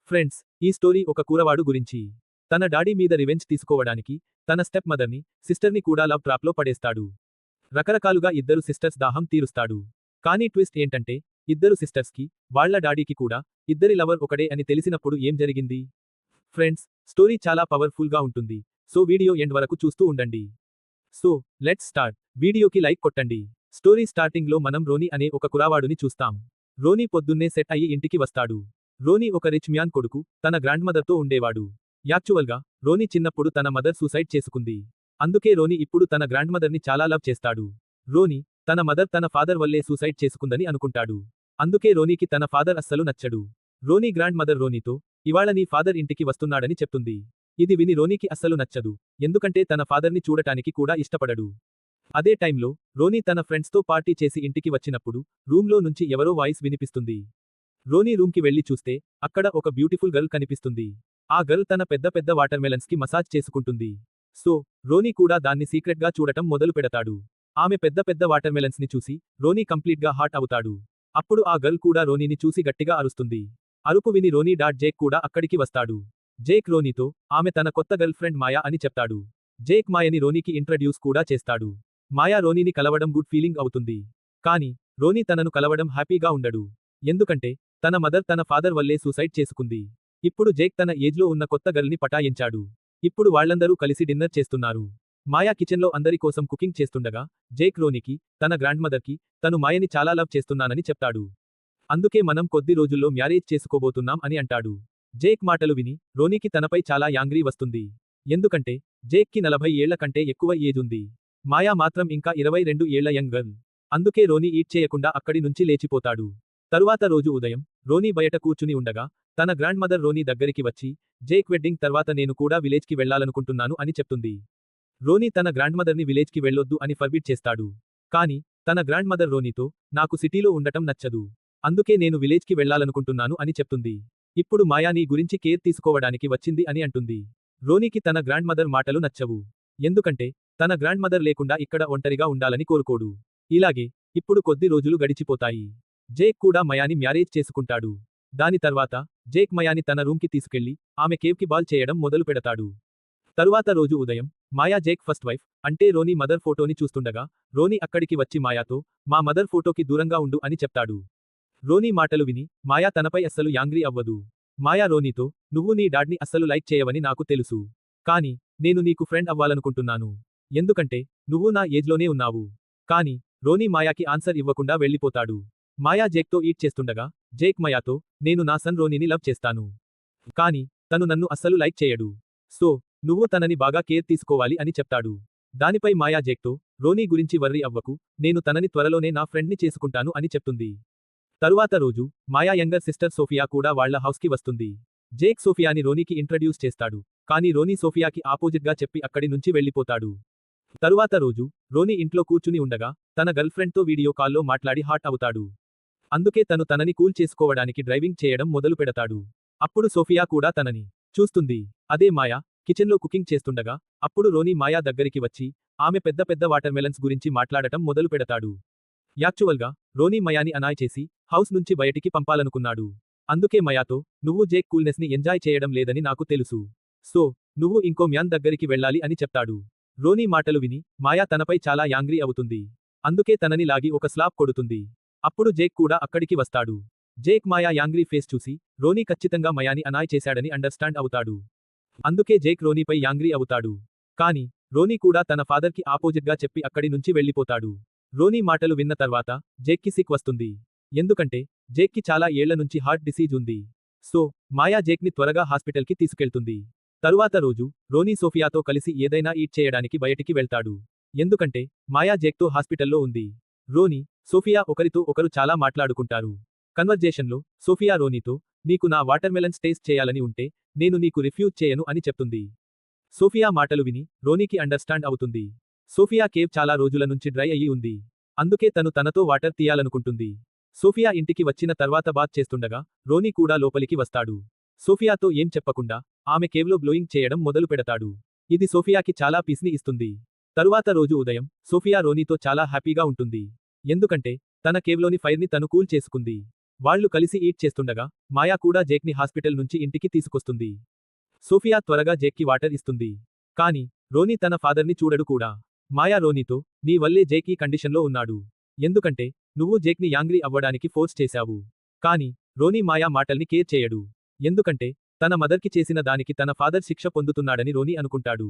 Friends, ఈ story ఒక కూరవాడు గురించి. తన డాడీ మీద రివెంజ్ తీసుకోవడానికి, తన స్టెప్ మదర్ని, సిస్టర్ని కూడా లవ్ ట్రాప్లో పడేస్తాడు. రకరకాలుగా ఇద్దరు సిస్టర్స్ దాహం తీరుస్తాడు. కానీ ట్విస్ట్ ఏంటంటే, ఇద్దరు సిస్టర్స్కి, వాళ్ళ డాడీకి కూడా, ఇద్దరి లవర్ ఒకడే అని తెలిసినప్పుడు ఏం జరిగింది? ఫ్రెండ్స్, స్టోరీ చాలా పవర్ఫుల్ గా ఉంటుంది. సో వీడియో ఎండ్ వరకు చూస్తూ ఉండండి. So, let's start. వీడియోకి లైక్ కొట్టండి. స్టోరీ స్టార్టింగ్ లో మనం రోనీ అనే ఒక కురావాడుని చూస్తాం. రోనీ పొద్దున్నే సెట్ అయ్యి ఇంటికి వస్తాడు. రోనీ ఒక రిచ్ మ్యాన్ కొడుకు, తన గ్రాండ్ మదర్ తో ఉండేవాడు. యాక్చువల్గా, రోనీ చిన్నప్పుడు తన మదర్ సూసైడ్ చేసుకుంది. అందుకే రోనీ ఇప్పుడు తన గ్రాండ్ మదర్ ని చాలా లవ్ చేస్తాడు. రోనీ, తన మదర్ తన ఫాదర్ వల్లే సూసైడ్ చేసుకుందని అనుకుంటాడు. అందుకే రోనీకి తన ఫాదర్ అస్సలు నచ్చడు. రోనీ గ్రాండ్ మదర్ రోనీతో, ఇవాళ నీ ఫాదర్ ఇంటికి వస్తున్నాడని చెప్తుంది. ఇది విని రోనీకి అస్సలు నచ్చదు. ఎందుకంటే తన ఫాదర్ని చూడటానికి కూడా ఇష్టపడడు. అదే టైంలో, రోనీ తన ఫ్రెండ్స్తో పార్టీ చేసి ఇంటికి వచ్చినప్పుడు, రూమ్లో నుంచి ఎవరో వాయిస్ వినిపిస్తుంది. రోనీ రూమ్కి వెళ్లి చూస్తే, అక్కడ ఒక బ్యూటిఫుల్ గర్ల్ కనిపిస్తుంది. ఆ గర్ల్ తన పెద్ద పెద్ద వాటర్మెలన్స్ కి మసాజ్ చేసుకుంటుంది. సో, రోనీ కూడా దాన్ని సీక్రెట్గా చూడటం మొదలు పెడతాడు. ఆమె పెద్ద పెద్ద వాటర్మెలన్స్ ని చూసి, రోనీ కంప్లీట్గా హాట్ అవుతాడు. అప్పుడు ఆ గర్ల్ కూడా రోనీని చూసి గట్టిగా అరుస్తుంది. అరుపు విని రోనీ డాడ్ జేక్ కూడా అక్కడికి వస్తాడు. జేక్ రోనీతో, ఆమె తన కొత్త గర్ల్ ఫ్రెండ్ మాయా అని చెప్తాడు. జేక్ మాయని రోనీకి ఇంట్రడ్యూస్ కూడా చేస్తాడు. మాయా రోనీని కలవడం గుడ్ ఫీలింగ్ అవుతుంది. కానీ, రోనీ తనను కలవడం హ్యాపీగా ఉండడు. ఎందుకంటే, తన మదర్ తన ఫాదర్ వల్లే సూసైడ్ చేసుకుంది. ఇప్పుడు జేక్ తన ఏజ్లో ఉన్న కొత్త గర్ల్ని పటాయించాడు. ఇప్పుడు వాళ్ళందరూ కలిసి డిన్నర్ చేస్తున్నారు. మాయా కిచెన్లో అందరి కోసం కుకింగ్ చేస్తుండగా, జేక్ రోనీకి, తన గ్రాండ్ మదర్కి, తను మాయని చాలా లవ్ చేస్తున్నానని చెప్తాడు. అందుకే మనం కొద్ది రోజుల్లో మ్యారేజ్ చేసుకోబోతున్నాం అని అంటాడు. జేక్ మాటలు విని, రోనీకి తనపై చాలా యాంగ్రీ వస్తుంది. ఎందుకంటే, జేక్కి 40 ఏళ్ల కంటే ఎక్కువ ఏజ్ ఉంది. మాయా మాత్రం ఇంకా 22 ఏళ్ల యంగ్ గర్ల్. అందుకే రోనీ ఈట్ చేయకుండా అక్కడి నుంచి లేచిపోతాడు. తరువాత రోజు ఉదయం, రోనీ బయట కూర్చుని ఉండగా, తన గ్రాండ్ మదర్ రోనీ దగ్గరికి వచ్చి, జేక్ వెడ్డింగ్ తర్వాత నేను కూడా విలేజ్కి వెళ్లాలనుకుంటున్నాను అని చెప్తుంది. రోనీ తన గ్రాండ్ మదర్ని విలేజ్కి వెళ్ళొద్దు అని ఫర్బిడ్ చేస్తాడు. కానీ, తన గ్రాండ్ మదర్ రోనీతో, నాకు సిటీలో ఉండటం నచ్చదు. అందుకే నేను విలేజ్కి వెళ్లాలనుకుంటున్నాను అని చెప్తుంది. ఇప్పుడు మాయా నీ గురించి కేర్ తీసుకోవడానికి వచ్చింది అని అంటుంది. రోనీకి తన గ్రాండ్ మదర్ మాటలు నచ్చవు. ఎందుకంటే, తన గ్రాండ్ మదర్ లేకుండా ఇక్కడ ఒంటరిగా ఉండాలని కోరుకోడు. ఇలాగే, ఇప్పుడు కొద్ది రోజులు గడిచిపోతాయి. జేక్ కూడా మయాని మ్యారేజ్ చేసుకుంటాడు. దాని తర్వాత, జేక్ మయాని తన రూమ్కి తీసుకెళ్లి, ఆమె కేవ్కి బాల్ చేయడం మొదలు పెడతాడు. తరువాత రోజు ఉదయం, మాయా జేక్ ఫస్ట్ వైఫ్, అంటే రోనీ మదర్ ఫోటోని చూస్తుండగా, రోనీ అక్కడికి వచ్చి మాయాతో, మా మదర్ ఫోటోకి దూరంగా ఉండు అని చెప్తాడు. రోనీ మాటలు విని, మాయా తనపై అస్సలు యాంగ్రీ అవ్వదు. మాయా రోనీతో, నువ్వు నీ డాడ్ని అస్సలు లైక్ చేయవని నాకు తెలుసు. కానీ, నేను నీకు ఫ్రెండ్ అవ్వాలనుకుంటున్నాను. ఎందుకంటే, నువ్వు నా ఏజ్లోనే ఉన్నావు. కానీ, రోనీ మాయాకి ఆన్సర్ ఇవ్వకుండా వెళ్ళిపోతాడు. మాయా జేక్తో ఈట్ చేస్తుండగా, జేక్ మాయాతో, నేను నా సన్ రోనీని లవ్ చేస్తాను. కానీ, తను నన్ను అస్సలు లైక్ చేయడు. సో, నువ్వు తనని బాగా కేర్ తీసుకోవాలి అని చెప్తాడు. దానిపై మాయా జేక్తో, రోనీ గురించి వర్రీ అవ్వకు, నేను తనని త్వరలోనే నా ఫ్రెండ్ని చేసుకుంటాను అని చెప్తుంది. తరువాత రోజు, మాయా యంగర్ సిస్టర్ సోఫియా కూడా వాళ్ల హౌస్కి వస్తుంది. జేక్ సోఫియాని రోనీకి ఇంట్రడ్యూస్ చేస్తాడు. కానీ రోనీ సోఫియాకి ఆపోజిట్గా చెప్పి అక్కడి నుంచి వెళ్ళిపోతాడు. తరువాత రోజు, రోనీ ఇంట్లో కూర్చుని ఉండగా, తన గర్ల్ఫ్రెండ్తో వీడియో కాల్లో మాట్లాడి హాట్ అవుతాడు. అందుకే తను తనని కూల్ చేసుకోవడానికి డ్రైవింగ్ చేయడం మొదలు పెడతాడు. అప్పుడు సోఫియా కూడా తనని చూస్తుంది. అదే మాయా, కిచెన్లో కుకింగ్ చేస్తుండగా, అప్పుడు రోనీ మాయా దగ్గరికి వచ్చి, ఆమె పెద్ద పెద్ద వాటర్మెలన్స్ గురించి మాట్లాడటం మొదలు పెడతాడు. యాక్చువల్గా, రోనీ మయాని అనాయ్ చేసి, హౌస్ నుంచి బయటికి పంపాలనుకున్నాడు. అందుకే మయాతో, నువ్వు జేక్ కూల్నెస్ని ఎంజాయ్ చేయడం లేదని నాకు తెలుసు. సో, నువ్వు ఇంకో మ్యాన్ దగ్గరికి వెళ్ళాలి అని చెప్తాడు. రోనీ మాటలు విని, మాయా తనపై చాలా యాంగ్రీ అవుతుంది. అందుకే తనని లాగి ఒక స్లాప్ కొడుతుంది. అప్పుడు జేక్ కూడా అక్కడికి వస్తాడు. జేక్ మాయా యాంగ్రీ ఫేస్ చూసి, రోనీ ఖచ్చితంగా మయాని అనాయ్ చేశాడని అండర్స్టాండ్ అవుతాడు. అందుకే జేక్ రోనీపై యాంగ్రీ అవుతాడు. కానీ, రోనీ కూడా తన ఫాదర్కి ఆపోజిట్గా చెప్పి అక్కడి నుంచి వెళ్ళిపోతాడు. రోనీ మాటలు విన్న తర్వాత, జేక్కి సిక్ వస్తుంది. ఎందుకంటే, జేక్కి చాలా ఏళ్ల నుంచి హార్ట్ డిసీజ్ ఉంది. సో, మాయా జేక్ని త్వరగా హాస్పిటల్కి తీసుకెళ్తుంది. తరువాత రోజు, రోనీ సోఫియాతో కలిసి ఏదైనా ఈట్ చేయడానికి బయటికి వెళ్తాడు. ఎందుకంటే, మాయా జేక్తో హాస్పిటల్లో ఉంది. రోనీ, సోఫియా ఒకరితో ఒకరు చాలా మాట్లాడుకుంటారు. కన్వర్జేషన్లో, సోఫియా రోనీతో, నీకు నా వాటర్మెలన్స్ టేస్ట్ చేయాలని ఉంటే, నేను నీకు రిఫ్యూజ్ చేయను అని చెప్తుంది. సోఫియా మాటలు విని, రోనీకి అండర్స్టాండ్ అవుతుంది. సోఫియా కేవ్ చాలా రోజుల నుంచి డ్రై అయ్యి ఉంది. అందుకే తను తనతో వాటర్ తీయాలనుకుంటుంది. సోఫియా ఇంటికి వచ్చిన తర్వాత బాత్ చేస్తుండగా, రోనీ కూడా లోపలికి వస్తాడు. సోఫియాతో ఏం చెప్పకుండా, ఆమె కేవ్లో బ్లోయింగ్ చేయడం మొదలు పెడతాడు. ఇది సోఫియాకి చాలా పీస్ని ఇస్తుంది. తరువాత రోజు ఉదయం, సోఫియా రోనీతో చాలా హ్యాపీగా ఉంటుంది. ఎందుకంటే, తన కేవ్లోని ఫైర్ని తను కూల్ చేసుకుంది. వాళ్ళు కలిసి ఈట్ చేస్తుండగా మాయా కూడా జేక్ని హాస్పిటల్ నుంచి ఇంటికి తీసుకొస్తుంది. సోఫియా త్వరగా జేక్కి వాటర్ ఇస్తుంది. కానీ రోనీ తన ఫాదర్ని చూడడు కూడా. మాయా రోనీతో, నీ వల్లే జేక్ ఈ కండిషన్లో ఉన్నాడు. ఎందుకంటే నువ్వు జేక్ని యాంగ్రీ అవ్వడానికి ఫోర్స్ చేశావు. కానీ రోనీ మాయా మాటల్ని కేర్ చేయడు. ఎందుకంటే తన మదర్కి చేసిన దానికి తన ఫాదర్ శిక్ష పొందుతున్నాడని రోనీ అనుకుంటాడు.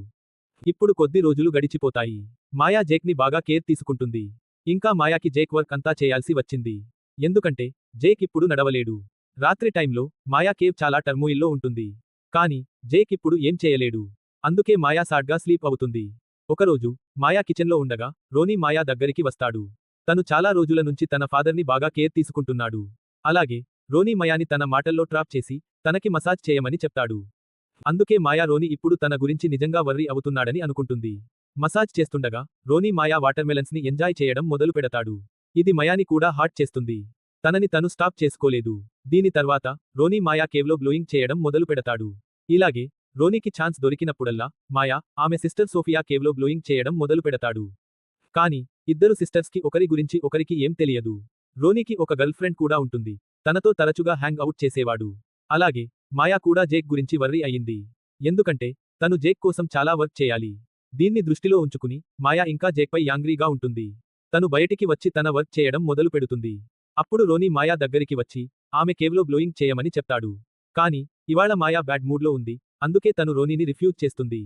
ఇప్పుడు కొద్ది రోజులు గడిచిపోతాయి. మాయా జేక్ని బాగా కేర్ తీసుకుంటుంది. ఇంకా మాయాకి జేక్ వర్క్ అంతా చేయాల్సి వచ్చింది. ఎందుకంటే జేక్ ఇప్పుడు నడవలేడు. రాత్రి టైంలో మాయా కేవ్ చాలా టర్మోయిల్లో ఉంటుంది. కానీ జేక్ ఇప్పుడు ఏం చేయలేడు. అందుకే మాయా సాడ్గా స్లీప్ అవుతుంది. ఒకరోజు మాయా కిచెన్లో ఉండగా రోనీ మాయా దగ్గరికి వస్తాడు. తను చాలా రోజుల నుంచి తన ఫాదర్ని బాగా కేర్ తీసుకుంటున్నాడు. అలాగే రోనీ మాయాని తన మాటల్లో ట్రాప్ చేసి తనకి మసాజ్ చేయమని చెప్తాడు. అందుకే మాయా రోనీ ఇప్పుడు తన గురించి నిజంగా వర్రీ అవుతున్నాడని అనుకుంటుంది. మసాజ్ చేస్తుండగా రోనీ మాయా వాటర్మెలన్స్ని ఎంజాయ్ చేయడం మొదలు పెడతాడు. ఇది మాయాని కూడా హార్ట్ చేస్తుంది. తనని తను స్టాప్ చేసుకోలేదు. దీని తర్వాత రోనీ మాయా కేవ్లో బ్లోయింగ్ చేయడం మొదలు పెడతాడు. ఇలాగే రోనీకి ఛాన్స్ దొరికినప్పుడల్లా మాయా ఆమె సిస్టర్ సోఫియా కేవ్లో బ్లోయింగ్ చేయడం మొదలు పెడతాడు. కానీ ఇద్దరు సిస్టర్స్కి ఒకరి గురించి ఒకరికి ఏం తెలియదు. రోనీకి ఒక గర్ల్ ఫ్రెండ్ కూడా ఉంటుంది. తనతో తరచుగా హ్యాంగ్ అవుట్ చేసేవాడు. అలాగే మాయా కూడా జేక్ గురించి వర్రీ అయ్యింది. ఎందుకంటే తను జేక్ కోసం చాలా వర్క్ చేయాలి. దీన్ని దృష్టిలో ఉంచుకుని మాయా ఇంకా జేక్పై యాంగ్రీగా ఉంటుంది. తను బయటికి వచ్చి తన వర్క్ చేయడం మొదలు పెడుతుంది. అప్పుడు రోనీ మాయా దగ్గరికి వచ్చి ఆమె కేవ్లో బ్లోయింగ్ చేయమని చెప్తాడు. కానీ ఇవాళ మాయా బ్యాడ్ మూడ్లో ఉంది. అందుకే తను రోనీని రిఫ్యూజ్ చేస్తుంది.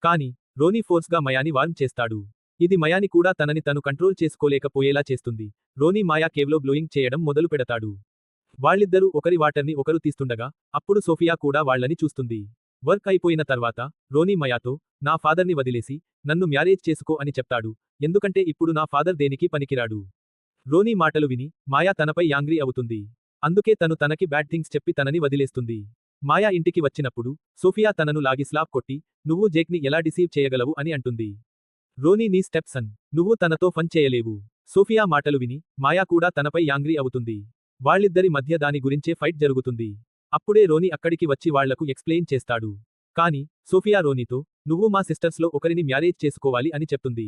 కానీ రోనీ ఫోర్స్గా మాయాని వార్న్ చేస్తాడు. ఇది మాయాని కూడా తనని తను కంట్రోల్ చేసుకోలేకపోయేలా చేస్తుంది. రోనీ మాయా కేవ్లో బ్లోయింగ్ చేయడం మొదలు పెడతాడు. వాళ్ళిద్దరూ ఒకరి వాటర్ని ఒకరు తీస్తుండగా అప్పుడు సోఫియా కూడా వాళ్ళని చూస్తుంది. వర్క్ అయిపోయిన తర్వాత రోనీ మాయాతో, నా ఫాదర్ని వదిలేసి నన్ను మ్యారేజ్ చేసుకో అని చెప్తాడు. ఎందుకంటే ఇప్పుడు నా ఫాదర్ దేనికి పనికిరాడు. రోనీ మాటలు విని మాయా తనపై యాంగ్రీ అవుతుంది. అందుకే తను తనకి బ్యాడ్ థింగ్స్ చెప్పి తనని వదిలేస్తుంది. మాయా ఇంటికి వచ్చినప్పుడు సోఫియా తనను లాగి స్లాప్ కొట్టి, నువ్వు జేక్ని ఎలా డిసీవ్ చేయగలవు అని అంటుంది. రోనీ నీ స్టెప్ సన్. నువ్వు తనతో ఫన్ చేయలేవు. సోఫియా మాటలు విని మాయా కూడా తనపై యాంగ్రీ అవుతుంది. వాళ్ళిద్దరి మధ్య దాని గురించే ఫైట్ జరుగుతుంది. అప్పుడే రోనీ అక్కడికి వచ్చి వాళ్లకు ఎక్స్ప్లెయిన్ చేస్తాడు. కానీ సోఫియా రోనీతో, నువ్వు మా సిస్టర్స్లో ఒకరిని మ్యారేజ్ చేసుకోవాలి అని చెప్తుంది.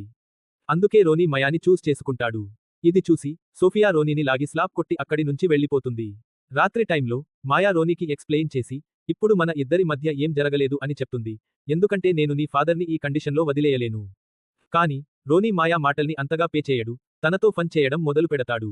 అందుకే రోనీ మాయాని చూస్ చేసుకుంటాడు. ఇది చూసి సోఫియా రోనీని లాగి స్లాప్ కొట్టి అక్కడి నుంచి వెళ్ళిపోతుంది. రాత్రి టైంలో మాయా రోనీకి ఎక్స్ప్లెయిన్ చేసి, ఇప్పుడు మన ఇద్దరి మధ్య ఏం జరగలేదు అని చెప్తుంది. ఎందుకంటే నేను నీ ఫాదర్ని ఈ కండిషన్లో వదిలేయలేను. కానీ రోనీ మాయా మాటల్ని అంతగా పే చేయడు. తనతో ఫన్ చేయడం మొదలు పెడతాడు.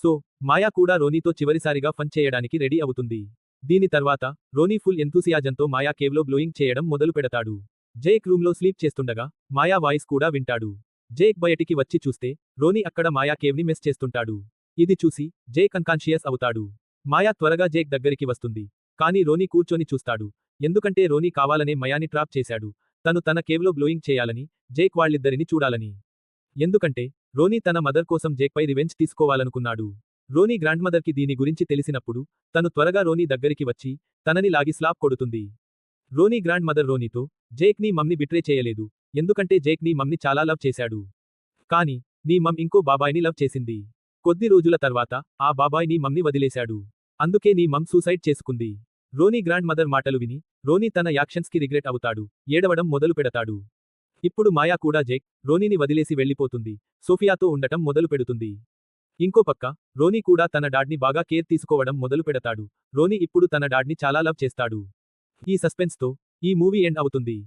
సో మాయా కూడా రోనీతో చివరిసారిగా ఫన్ చేయడానికి రెడీ అవుతుంది. దీని తర్వాత రోనీ ఫుల్ ఎంతూసియాజంతో మాయా కేవ్లో బ్లోయింగ్ చేయడం మొదలు పెడతాడు. జేక్ రూమ్లో స్లీప్ చేస్తుండగా మాయా వాయిస్ కూడా వింటాడు. జేక్ బయటికి వచ్చి చూస్తే రోనీ అక్కడ మాయా కేవ్ని మెస్ చేస్తుంటాడు. ఇది చూసి జేక్ అన్కాన్షియస్ అవుతాడు. మాయా త్వరగా జేక్ దగ్గరికి వస్తుంది. కానీ రోనీ కూర్చొని చూస్తాడు. ఎందుకంటే రోనీ కావాలనే మాయాని ట్రాప్ చేశాడు. తను తన కేవ్లో బ్లోయింగ్ చేయాలని, జేక్ వాళ్ళిద్దరిని చూడాలని. ఎందుకంటే రోనీ తన మదర్ కోసం జేక్పై రివెంజ్ తీసుకోవాలనుకున్నాడు. రోనీ గ్రాండ్మదర్కి దీని గురించి తెలిసినప్పుడు తను త్వరగా రోనీ దగ్గరికి వచ్చి తనని లాగి స్లాప్ కొడుతుంది. రోనీ గ్రాండ్ మదర్ రోనీతో, జేక్ నీ మమ్ని బిట్రే చేయలేదు. ఎందుకంటే జేక్ నీ మమ్ని చాలా లవ్ చేశాడు. కానీ నీ మమ్ ఇంకో బాబాయ్ని లవ్ చేసింది. కొద్ది రోజుల తర్వాత ఆ బాబాయ్ నీ మమ్ని వదిలేశాడు. అందుకే నీ మమ్ సూసైడ్ చేసుకుంది. రోనీ గ్రాండ్ మదర్ మాటలు విని రోనీ తన యాక్షన్స్కి రిగ్రెట్ అవుతాడు. ఏడవడం మొదలు పెడతాడు. ఇప్పుడు మాయా కూడా జేక్, రోనీని వదిలేసి వెళ్ళిపోతుంది. సోఫియాతో ఉండటం మొదలు పెడుతుంది. ఇంకో పక్క రోనీ కూడా తన డాడ్ని బాగా కేర్ తీసుకోవడం మొదలు పెడతాడు. రోనీ ఇప్పుడు తన డాడ్ని చాలా లవ్ చేస్తాడు. ఈ సస్పెన్స్తో ఈ మూవీ ఎండ్ అవుతుంది.